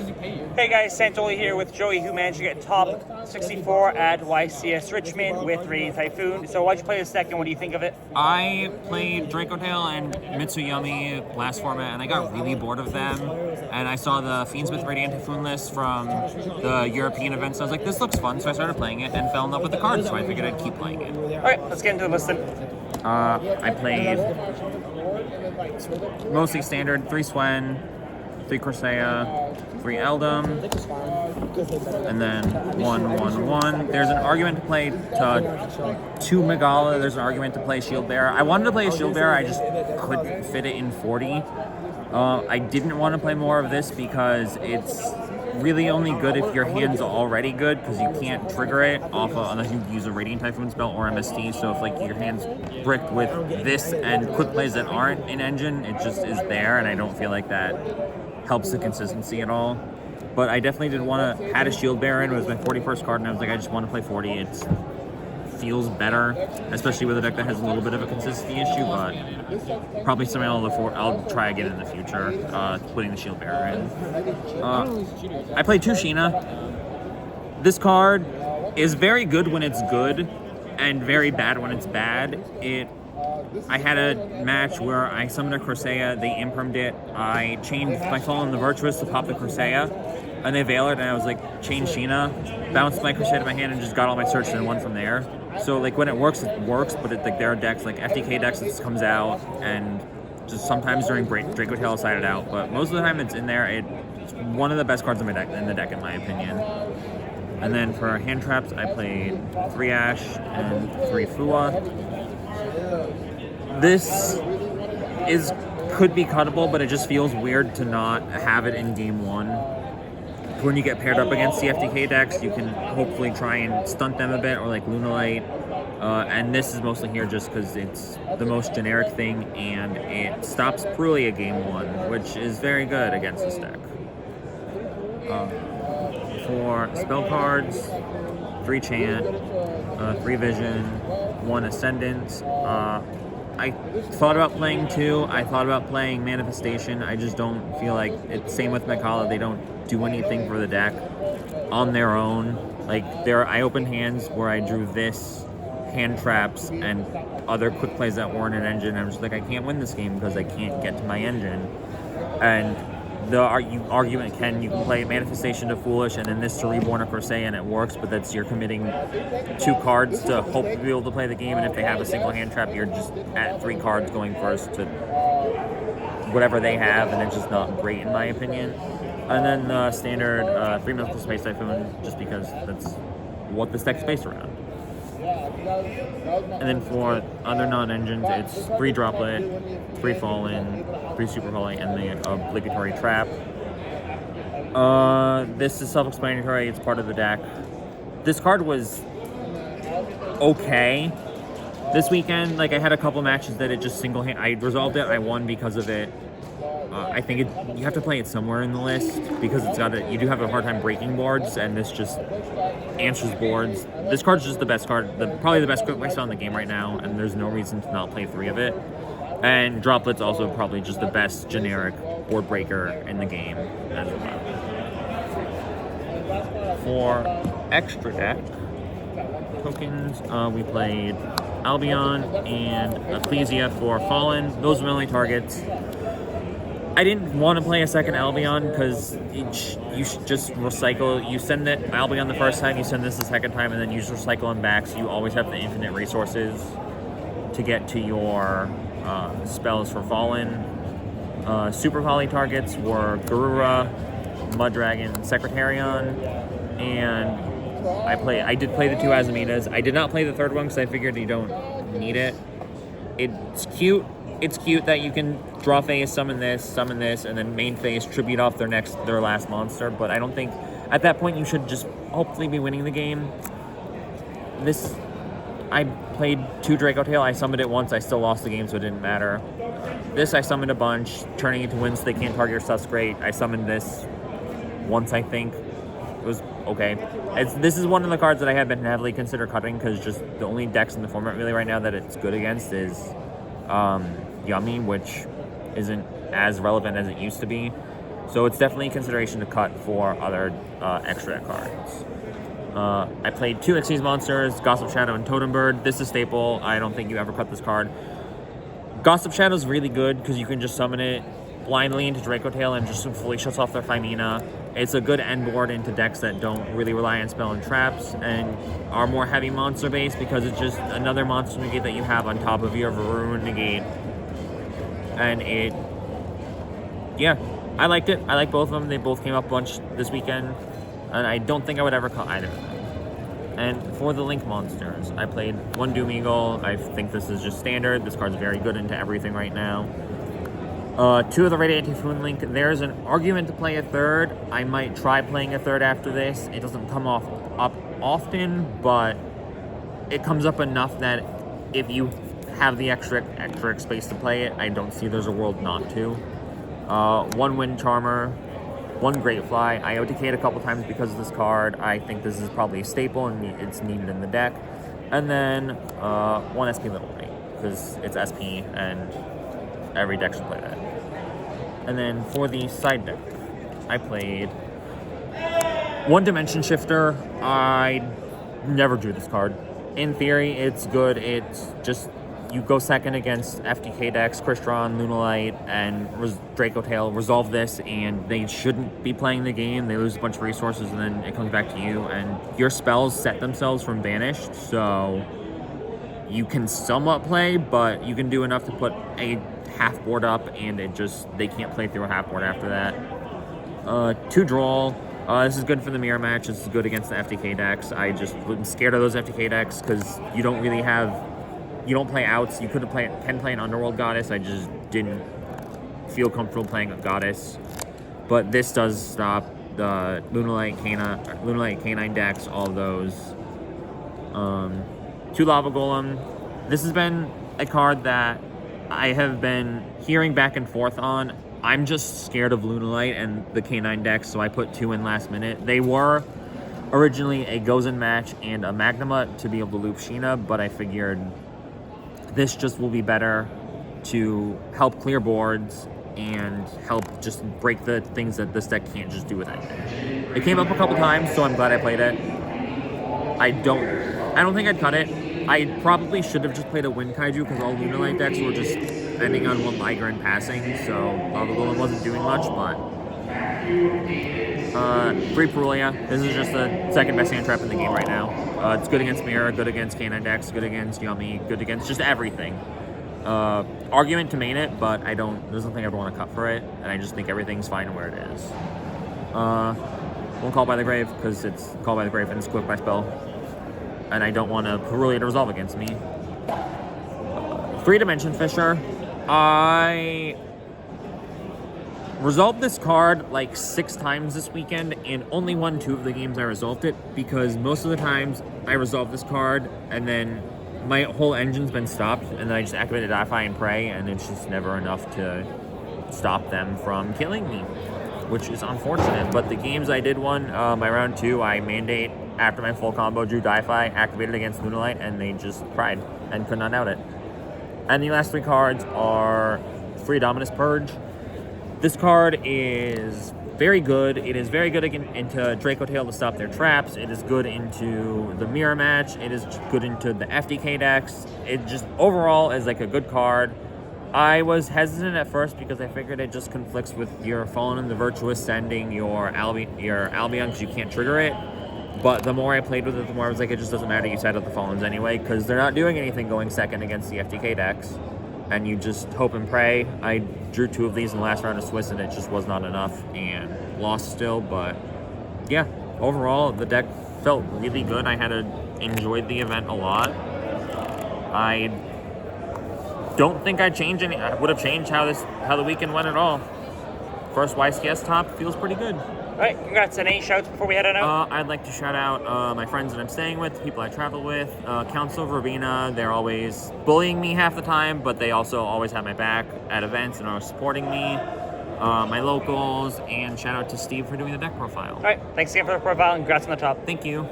Hey guys, Santoli here with Joey, who managed to get top 64 at YCS Richmond with Radiant Typhoon. So why'd you play this deck and what do you think of it? I played Dracotail and Mitsuyami last format, and I got really bored of them. And I saw the Fiendsmith Radiant Typhoon list from the European events. So I was like, this looks fun, so I started playing it and fell in love with the cards, so I figured I'd keep playing it. Alright, let's get into the list then. I played mostly standard, 3 Swen, 3 Corsair, 3 Eldom, and then 1/1/1. There's an argument to play 2 Megala. There's an argument to play Shield Bearer. I wanted to play a Shield Bearer, I just couldn't fit it in 40. I didn't want to play more of this because it's really only good if your hand's already good, because you can't trigger it off of, unless you use a Radiant Typhoon spell or MST. So if like your hand's bricked with this and quick plays that aren't in engine, it just is there, and I don't feel like that helps the consistency at all. But I definitely did want to, had a Shield Bearer in, it was my 41st card, and I was like, I just want to play 40. It feels better, especially with a deck that has a little bit of a consistency issue, but probably something I'll try again in the future, putting the Shield Bearer in. I played 2 Sheena. This card is very good when it's good, and very bad when it's bad. I had a match where I summoned a Corsair, they impermed it, I chained my Fallen the Virtuous to pop the Corsair, and they Veiled, and I was like, chain Sheena, bounced my Corsair to my hand, and just got all my searches and won from there. So like when it works, but like there are decks, like FTK decks that comes out, and just sometimes during Dracotail I'll side it out, but most of the time it's in there. It's one of the best cards in the deck in my opinion. And then for hand traps, I played 3 Ash and 3 Fua. This could be cuttable, but it just feels weird to not have it in game 1. When you get paired up against the FTK decks, you can hopefully try and stunt them a bit, or like Lunalite. And this is mostly here just because it's the most generic thing, and it stops Prulia at game 1, which is very good against this deck. For spell cards, 3 Chant, 3 Vision, 1 Ascendant. I thought about playing 2. I thought about playing Manifestation. I just don't feel like it's same with Mikala. They don't do anything for the deck on their own. Like I opened hands where I drew this, hand traps, and other quick plays that weren't an engine. I'm just like, I can't win this game because I can't get to my engine. And the argument you can play Manifestation to Foolish and then this to Reborn or Corsair, and it works, but that's you're committing 2 cards to hope to be able to play the game, and if they have a single hand trap, you're just at 3 cards going first to whatever they have, and it's just not great in my opinion. And then the standard 3 Mythical Space Typhoon, just because that's what this deck's based around. And then for other non-engines, it's 3 Droplet, 3 Fallen, 3 Super Volley, and the Obligatory Trap. This is self-explanatory, it's part of the deck. This card was okay. This weekend, like I had a couple matches that it just I resolved it, I won because of it. I think you have to play it somewhere in the list, because you do have a hard time breaking boards, and this just answers boards. This card's just the best card, probably the best quick play style in the game right now, and there's no reason to not play 3 of it. And Droplet's also probably just the best generic board breaker in the game as well. For extra deck tokens, we played Albion and Ecclesia for Fallen. Those were my only targets. I didn't want to play a second Albion because you should just recycle. You send it Albion the first time, you send this the second time, and then you just recycle them back, so you always have the infinite resources to get to your spells for Fallen. Super Volley targets were Garura, Muddragon, Secretarion, and I did play the 2 Azamitas. I did not play the third one because I figured you don't need it. It's cute. It's cute that you can draw phase, summon this, and then main phase, tribute off their last monster, but I don't think, at that point, you should just hopefully be winning the game. I played 2 Dracotail, I summoned it once, I still lost the game, so it didn't matter. This, I summoned a bunch, turning into wins so they can't target your stuff's great. I summoned this once, I think. It was okay. This is one of the cards that I have been heavily consider cutting, because just the only decks in the format really right now that it's good against is Yummy, which isn't as relevant as it used to be. So it's definitely a consideration to cut for other extra deck cards. I played 2 Xyz monsters, Gossip Shadow and Totem Bird. This is staple. I don't think you ever cut this card. Gossip Shadow is really good because you can just summon it blindly into Draco Tail and just fully shuts off their Phymena. It's a good end board into decks that don't really rely on spell and traps and are more heavy monster based because it's just another monster negate that you have on top of your Varun negate. And yeah, I liked it. I like both of them. They both came up a bunch this weekend, and I don't think I would ever cut either of them. And for the Link monsters, I played 1 Doom Eagle. I think this is just standard. This card's very good into everything right now. 2 of the Radiant Typhoon Link. There's an argument to play a third. I might try playing a third after this. It doesn't come up often, but it comes up enough that if you have the extra space to play it, I don't see there's a world not to. 1 Wind Charmer, 1 Great Fly. I OTK'd a couple times because of this card. I think this is probably a staple and it's needed in the deck. And then 1 SP Little Knight, because it's SP and every deck should play that. And then for the side deck, I played 1 Dimension Shifter. I never drew this card. In theory, it's good. It's just, you go second against FTK decks, Crystron, Lunalight, and Draco Tail, resolve this, and they shouldn't be playing the game. They lose a bunch of resources, and then it comes back to you, and your spells set themselves from banished, so you can somewhat play, but you can do enough to put a half board up, and they can't play through a half board after that. 2 Droll. This is good for the mirror match. This is good against the FTK decks. I just was scared of those FTK decks because you don't really have, you don't play outs. You can play an Underworld Goddess. I just didn't feel comfortable playing a Goddess. But this does stop the Lunalight Canine decks, all of those. 2 Lava Golem. This has been a card that I have been hearing back and forth on. I'm just scared of Lunalight and the Canine decks, so I put 2 in last minute. They were originally a Gozen match and a Magnamut to be able to loop Sheena, but I figured this just will be better to help clear boards and help just break the things that this deck can't just do with anything. It came up a couple times, so I'm glad I played it. I don't think I'd cut it. I probably should have just played a Wind Kaiju because all Lunalight decks were just ending on 1 Liger and passing, so Lava Golem wasn't doing much, but 3 Perulia. This is just the second best hand trap in the game right now. It's good against Mirror, good against Canine decks, good against Yummy, good against just everything. Argument to main it, but there's nothing I ever want to cut for it, and I just think everything's fine where it is. 1 Call by the Grave, because it's Call by the Grave and it's quick by spell, and I don't want a Perulia to resolve against me. 3 Dimension Fisher. I resolved this card like 6 times this weekend, and only won 2 of the games I resolved it, because most of the times I resolve this card and then my whole engine's been stopped, and then I just activated Wi-Fi and Pray, and it's just never enough to stop them from killing me, which is unfortunate. But the games I did won, my round 2, I mandate after my full combo, drew Wi-Fi, activated against Lunalight, and they just cried and could not out it. And the last 3 cards are 3 Dominus Purge. This card is very good. It is very good into Draco Tail to stop their traps. It is good into the mirror match. It is good into the FDK decks. It just overall is like a good card. I was hesitant at first because I figured it just conflicts with your Fallen and the Virtuous sending your Albion because you can't trigger it. But the more I played with it, the more I was like, it just doesn't matter. You set up the Fallens anyway because they're not doing anything going second against the FTK decks. And you just hope and pray. I drew 2 of these in the last round of Swiss, and it just was not enough, and lost still. But yeah, overall, the deck felt really good. I enjoyed the event a lot. I don't think I would have changed how the weekend went at all. First YCS top feels pretty good. All right, congrats. Any shouts before we head on out? I'd like to shout out my friends that I'm staying with, people I travel with, Council of Rabina. They're always bullying me half the time, but they also always have my back at events and are supporting me. My locals, and shout out to Steve for doing the deck profile. All right, thanks again for the profile, and congrats on the top. Thank you.